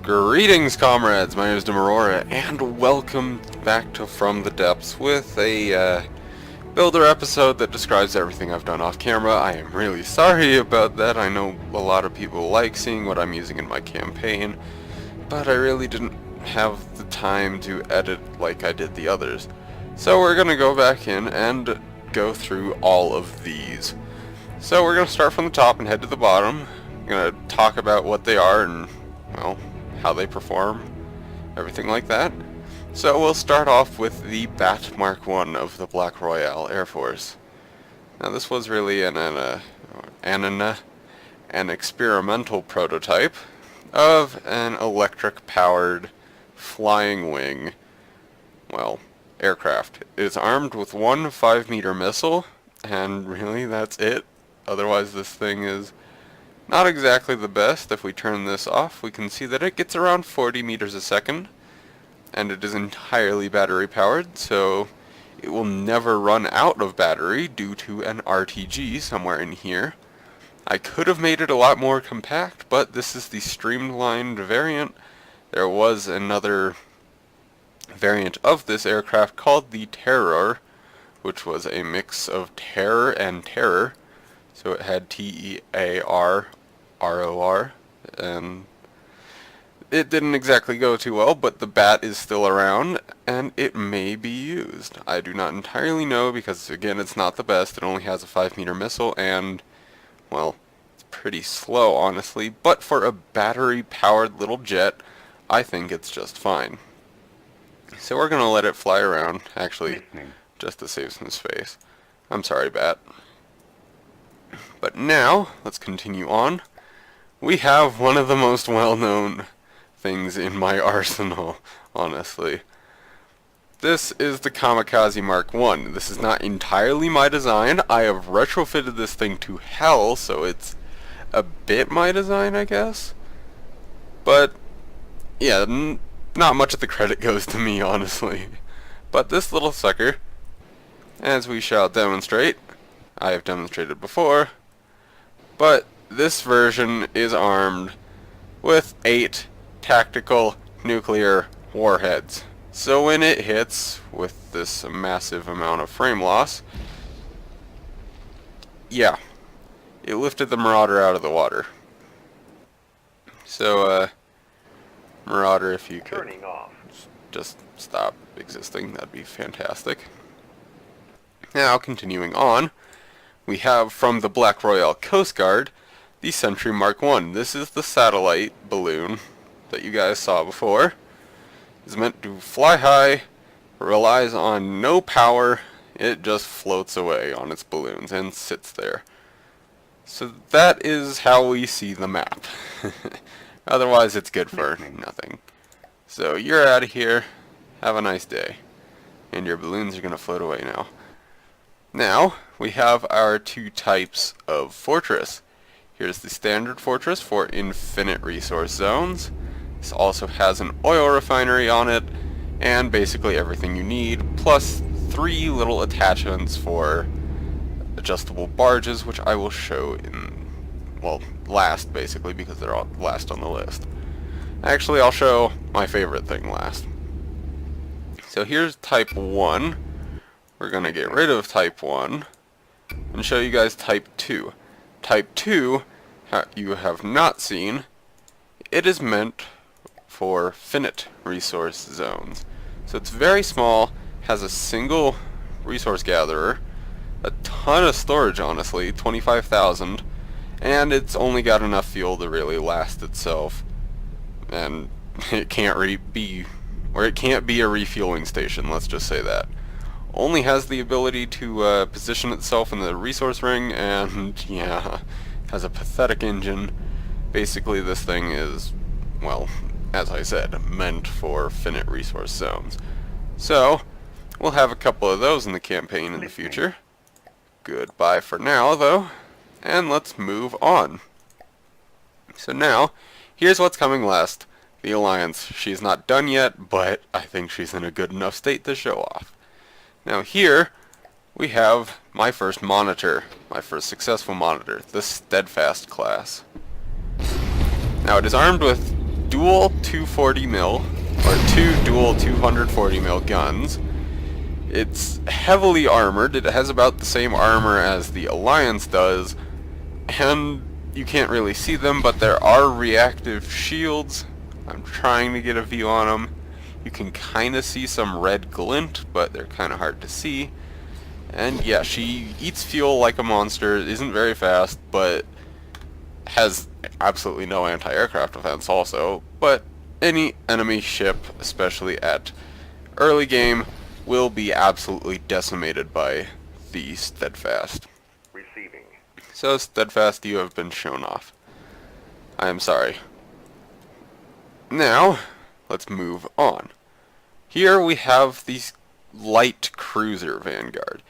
Greetings, comrades! My name is DimAurora, and welcome back to From the Depths with a builder episode that describes everything I've done off camera. I am really sorry about that. I know a lot of people like seeing what I'm using in my campaign, but I really didn't have the time to edit like I did the others. So we're going to go back in and go through all of these. So we're going to start from the top and head to the bottom. I'm going to talk about what they are and, well, how they perform, everything like that. So we'll start off with the Bat Mark I of the Black Royale Air Force. Now this was really an experimental prototype of an electric-powered flying wing, well, aircraft. It is armed with one 5-meter missile, and really that's it. Otherwise this thing is not exactly the best. If we turn this off, we can see that it gets around 40 meters a second, and it is entirely battery powered, so it will never run out of battery due to an RTG somewhere in here. I could have made it a lot more compact, but this is the streamlined variant. There was another variant of this aircraft called the Terror, which was a mix of terror and terror. So it had TEARROR, and it didn't exactly go too well, but the bat is still around, and it may be used. I do not entirely know, because again, it's not the best. It only has a 5-meter missile, and, well, it's pretty slow, honestly, but for a battery-powered little jet, I think it's just fine. So we're going to let it fly around, actually, just to save some space. I'm sorry, bat. But now, let's continue on. We have one of the most well-known things in my arsenal, honestly. This is the Kamikaze Mark I. This is not entirely my design. I have retrofitted this thing to hell, so it's a bit my design, I guess. But, yeah, not much of the credit goes to me, honestly. But this little sucker, as we shall demonstrate, I have demonstrated before, but this version is armed with 8 tactical nuclear warheads. So when it hits with this massive amount of frame loss, yeah, it lifted the Marauder out of the water. So, Marauder, if you could just stop existing, that'd be fantastic. Now, continuing on, we have from the Black Royale Coast Guard, the Sentry Mark I. This is the satellite balloon that you guys saw before. It's meant to fly high, relies on no power, it just floats away on its balloons and sits there. So that is how we see the map. Otherwise it's good for nothing. So you're out of here, have a nice day. And your balloons are going to float away now. Now, we have our 2 types of fortress. Here's the standard fortress for infinite resource zones. This also has an oil refinery on it, and basically everything you need, plus 3 little attachments for adjustable barges, which I will show in, well, last, basically, because they're all last on the list. Actually, I'll show my favorite thing last. So here's Type 1. We're going to get rid of Type 1 and show you guys Type 2. Type 2, you have not seen, it is meant for finite resource zones. So it's very small, has a single resource gatherer, a ton of storage, honestly, 25,000, and it's only got enough fuel to really last itself, and it can't be a refueling station, let's just say that. Only has the ability to position itself in the resource ring, and yeah, has a pathetic engine. Basically this thing is, well, as I said, meant for finite resource zones. So, we'll have a couple of those in the campaign in the future. Goodbye for now, though, and let's move on. So now, here's what's coming last. The Alliance. She's not done yet, but I think she's in a good enough state to show off. Now here, we have my first monitor, my first successful monitor, the Steadfast class. Now it is armed with dual 240 mil, or two dual 240 mil guns. It's heavily armored. It has about the same armor as the Alliance does, and you can't really see them, but there are reactive shields. I'm trying to get a view on them. You can kind of see some red glint, but they're kind of hard to see. And yeah, she eats fuel like a monster, isn't very fast, but has absolutely no anti-aircraft defense also. But any enemy ship, especially at early game, will be absolutely decimated by the Steadfast. Receiving. So Steadfast, you have been shown off. I am sorry. Now, let's move on. Here we have the light cruiser Vanguard.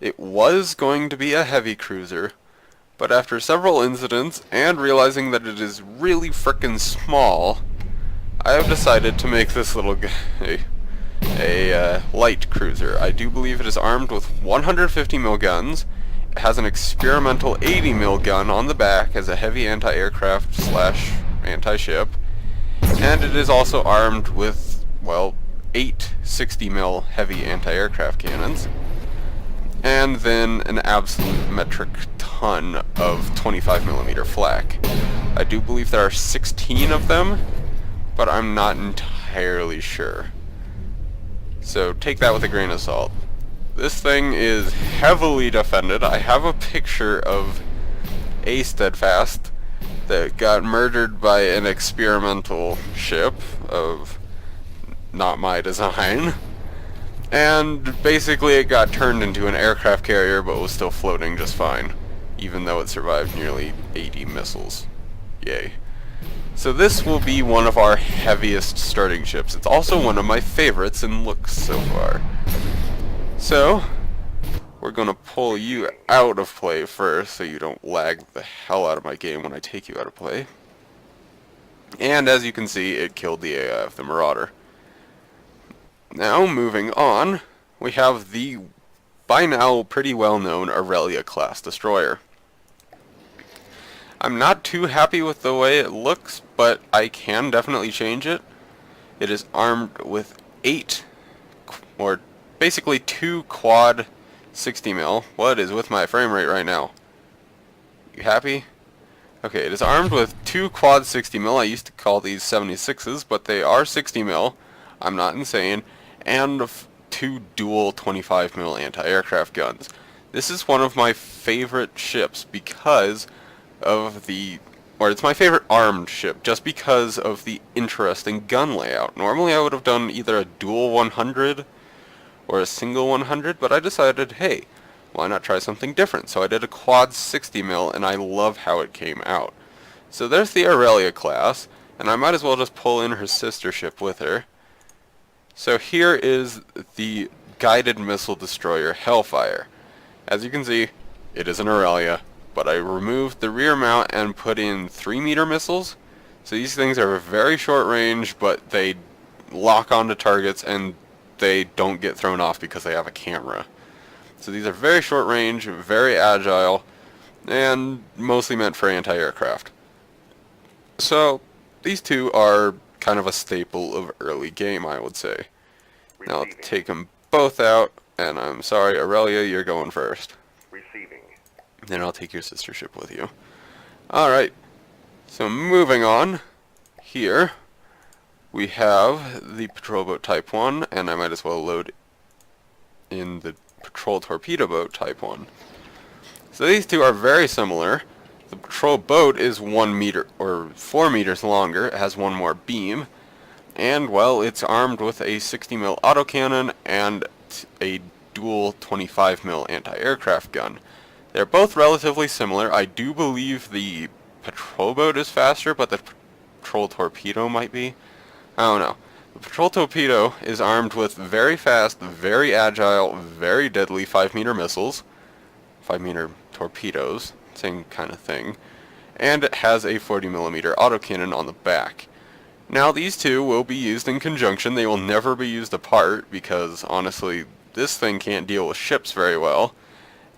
It was going to be a heavy cruiser, but after several incidents and realizing that it is really frickin' small, I have decided to make this little guy a light cruiser. I do believe it is armed with 150 mil guns. It has an experimental 80 mil gun on the back as a heavy anti-aircraft slash anti-ship, and it is also armed with, well, 8 60 mil heavy anti-aircraft cannons, and then an absolute metric ton of 25mm flak. I do believe there are 16 of them, but I'm not entirely sure. So take that with a grain of salt. This thing is heavily defended. I have a picture of a Steadfast that got murdered by an experimental ship of not my design. And basically it got turned into an aircraft carrier, but was still floating just fine, even though it survived nearly 80 missiles. Yay. So this will be one of our heaviest starting ships. It's also one of my favorites in looks so far. So, we're going to pull you out of play first, so you don't lag the hell out of my game when I take you out of play. And as you can see, it killed the AI of the Marauder. Now, moving on, we have the, by now, pretty well-known Aurelia class destroyer. I'm not too happy with the way it looks, but I can definitely change it. It is armed with 8, or basically 2 quad 60 mil. What is with my frame rate right now? You happy? Okay, it is armed with 2 quad 60 mil. I used to call these 76s, but they are 60 mil. I'm not insane. And 2 dual 25 mil anti-aircraft guns. This is one of my favorite ships because of the, or it's my favorite armed ship just because of the interesting gun layout. Normally I would have done either a dual 100 or a single 100, but I decided, hey, why not try something different? So I did a quad 60 mil, and I love how it came out. So there's the Aurelia class, and I might as well just pull in her sister ship with her. So here is the guided missile destroyer Hellfire. As you can see, it is an Aurelia, but I removed the rear mount and put in 3-meter missiles. So these things are very short range, but they lock onto targets and they don't get thrown off because they have a camera. So these are very short range, very agile, and mostly meant for anti-aircraft. So these two are kind of a staple of early game, I would say. Now let's take them both out, and I'm sorry, Aurelia, you're going first. Receiving. Then I'll take your sister ship with you. Alright, so moving on, here we have the patrol boat Type 1, and I might as well load in the patrol torpedo boat Type 1. So these two are very similar. The patrol boat is 1 meter, or 4 meters longer, it has one more beam, and, well, it's armed with a 60 mil autocannon and a dual 25 mil anti-aircraft gun. They're both relatively similar. I do believe the patrol boat is faster, but the patrol torpedo might be. I don't know. The patrol torpedo is armed with very fast, very agile, very deadly 5-meter missiles. 5-meter torpedoes, same kind of thing. And it has a 40mm autocannon on the back. Now these two will be used in conjunction. They will never be used apart because, honestly, this thing can't deal with ships very well.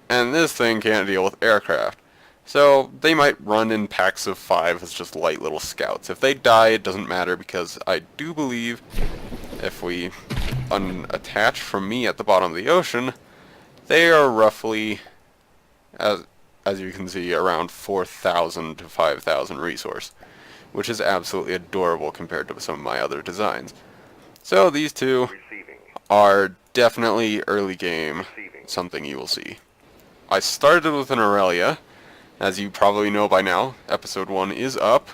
And this thing can't deal with aircraft. So they might run in packs of 5 as just light little scouts. If they die, it doesn't matter, because I do believe if we unattach from me at the bottom of the ocean, they are roughly, as you can see, around 4,000 to 5,000 resource, which is absolutely adorable compared to some of my other designs. So these two are definitely early game, something you will see. I started with an Aurelia. As you probably know by now, episode 1 is up,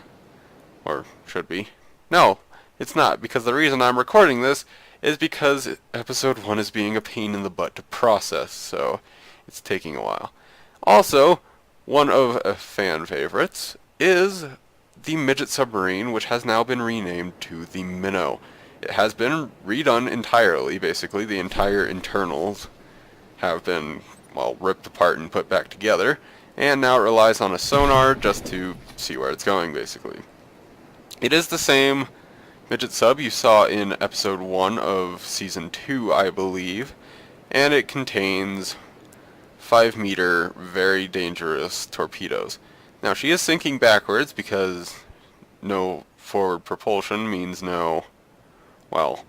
or should be. No, it's not, because the reason I'm recording this is because episode 1 is being a pain in the butt to process, so it's taking a while. Also, one of fan favorites is the Midget Submarine, which has now been renamed to the Minnow. It has been redone entirely, basically. The entire internals have been, well, ripped apart and put back together, and now it relies on a sonar just to see where it's going, basically. It is the same midget sub you saw in episode 1 of season 2, I believe, and it contains 5-meter, very dangerous torpedoes. Now, she is sinking backwards because no forward propulsion means no, well,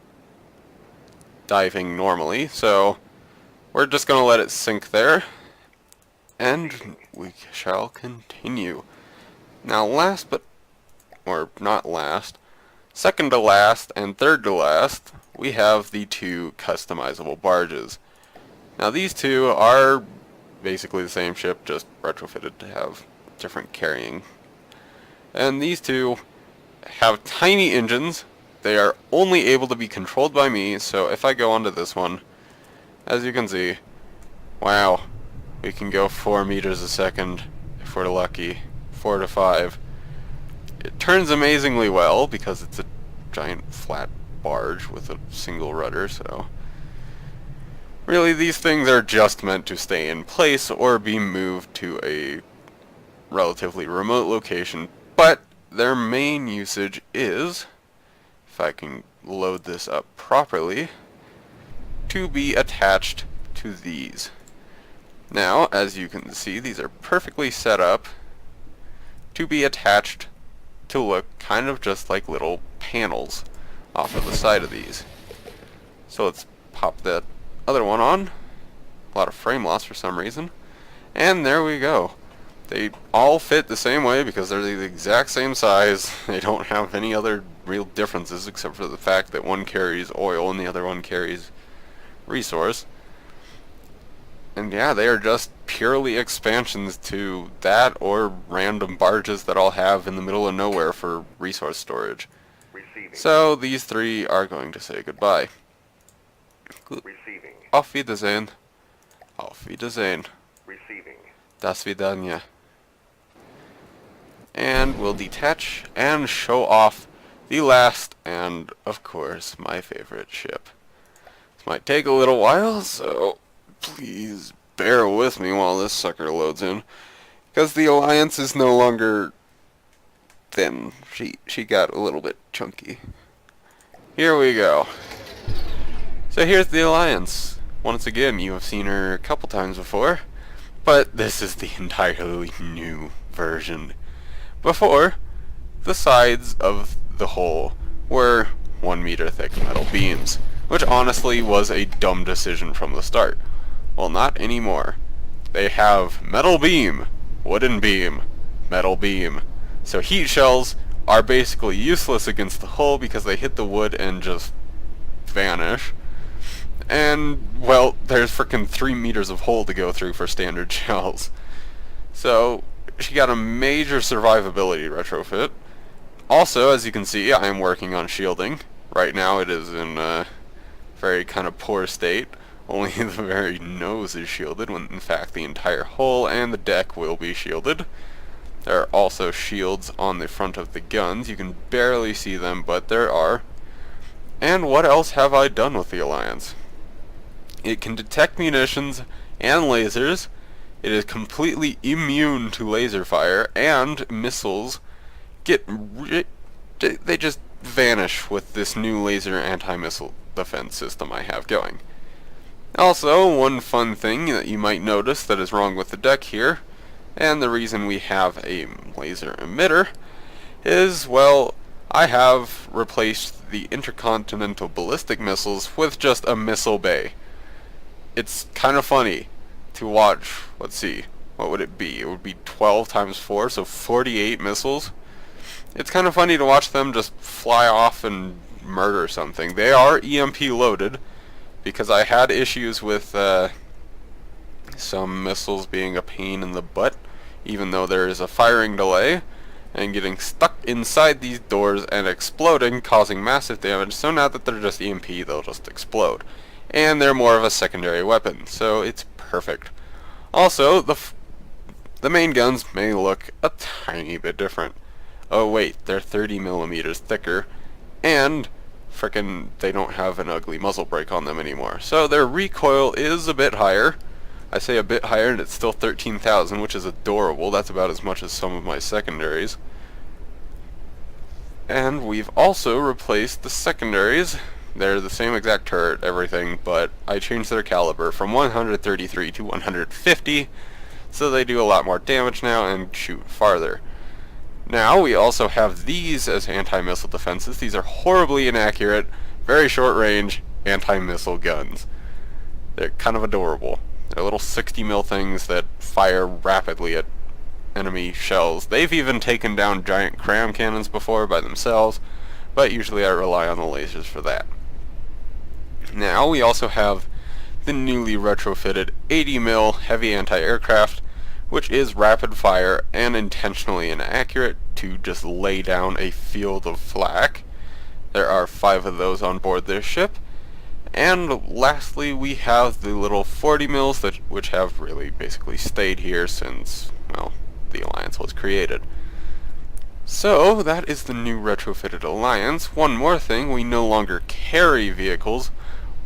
diving normally, so we're just going to let it sink there, and we shall continue. Now, last but, or not last, second to last and third to last, we have the 2 customizable barges. Now, these 2 are basically the same ship, just retrofitted to have different carrying. And these 2 have tiny engines. They are only able to be controlled by me, so if I go onto this one, as you can see, wow, we can go 4 meters a second if we're lucky, 4 to 5. It turns amazingly well because it's a giant flat barge with a single rudder, so really these things are just meant to stay in place or be moved to a relatively remote location, but their main usage is, if I can load this up properly, to be attached to these. Now, as you can see, these are perfectly set up to be attached to look kind of just like little panels off of the side of these. So let's pop that other one on. A lot of frame loss for some reason. And there we go. They all fit the same way because they're the exact same size. They don't have any other real differences except for the fact that one carries oil and the other one carries resource. And yeah, they are just purely expansions to that or random barges that I'll have in the middle of nowhere for resource storage. So these 3 are going to say goodbye. Auf Wiedersehen. Auf Wiedersehen. Das Vidania. And we'll detach and show off the last and, of course, my favorite ship. This might take a little while, so please bear with me while this sucker loads in, because the Alliance is no longer thin. She got a little bit chunky. Here we go. So here's the Alliance. Once again, you have seen her a couple times before, but this is the entirely new version. Before, the sides of the hull were 1 meter thick metal beams, which honestly was a dumb decision from the start. Well, not anymore. They have metal beam, wooden beam, metal beam. So heat shells are basically useless against the hull because they hit the wood and just vanish. And, well, there's frickin' 3 meters of hole to go through for standard shells. So, she got a major survivability retrofit. Also, as you can see, I am working on shielding. Right now it is in a very kind of poor state. Only the very nose is shielded, when in fact the entire hull and the deck will be shielded. There are also shields on the front of the guns. You can barely see them, but there are. And what else have I done with the Alliance? It can detect munitions and lasers. It is completely immune to laser fire, and missiles they just vanish with this new laser anti-missile defense system I have going. Also, one fun thing that you might notice that is wrong with the deck here And the reason we have a laser emitter is, well, I have replaced the intercontinental ballistic missiles with just a missile bay. It's kind of funny to watch. Let's see, what would it be? It would be 12 times 4, so 48 missiles. It's kind of funny to watch them just fly off and murder something. They are EMP loaded, because I had issues with some missiles being a pain in the butt, even though there is a firing delay, and getting stuck inside these doors and exploding, causing massive damage. So now that they're just EMP, they'll just explode. And they're more of a secondary weapon, so it's perfect. Also, the main guns may look a tiny bit different. Oh wait, they're 30 millimeters thicker, and frickin' they don't have an ugly muzzle brake on them anymore. So their recoil is a bit higher. I say a bit higher, and it's still 13,000, which is adorable. That's about as much as some of my secondaries. And we've also replaced the secondaries. They're the same exact turret, everything, but I changed their caliber from 133 to 150, so they do a lot more damage now and shoot farther. Now we also have these as anti-missile defenses. These are horribly inaccurate, very short range anti-missile guns. They're kind of adorable. They're little 60 mil things that fire rapidly at enemy shells. They've even taken down giant cram cannons before by themselves, but usually I rely on the lasers for that. Now we also have the newly retrofitted 80 mil heavy anti-aircraft, which is rapid fire and intentionally inaccurate to just lay down a field of flak. There are 5 of those on board this ship. And lastly, we have the little 40 mils which have really basically stayed here since, well, the Alliance was created. So that is the new retrofitted Alliance. One more thing, we no longer carry vehicles,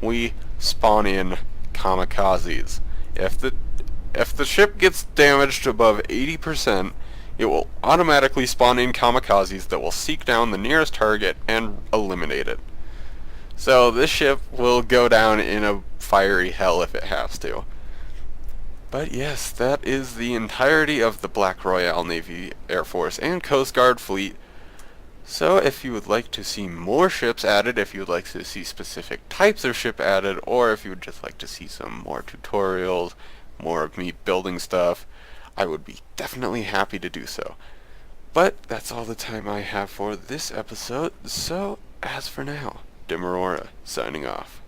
we spawn in kamikazes. If the ship gets damaged above 80%, it will automatically spawn in kamikazes that will seek down the nearest target and eliminate it. So this ship will go down in a fiery hell if it has to. But yes, that is the entirety of the Black Royale Navy, Air Force, and Coast Guard fleet. So if you would like to see more ships added, if you would like to see specific types of ship added, or if you would just like to see some more tutorials, more of me building stuff, I would be definitely happy to do so. But that's all the time I have for this episode, so as for now, DimAurora signing off.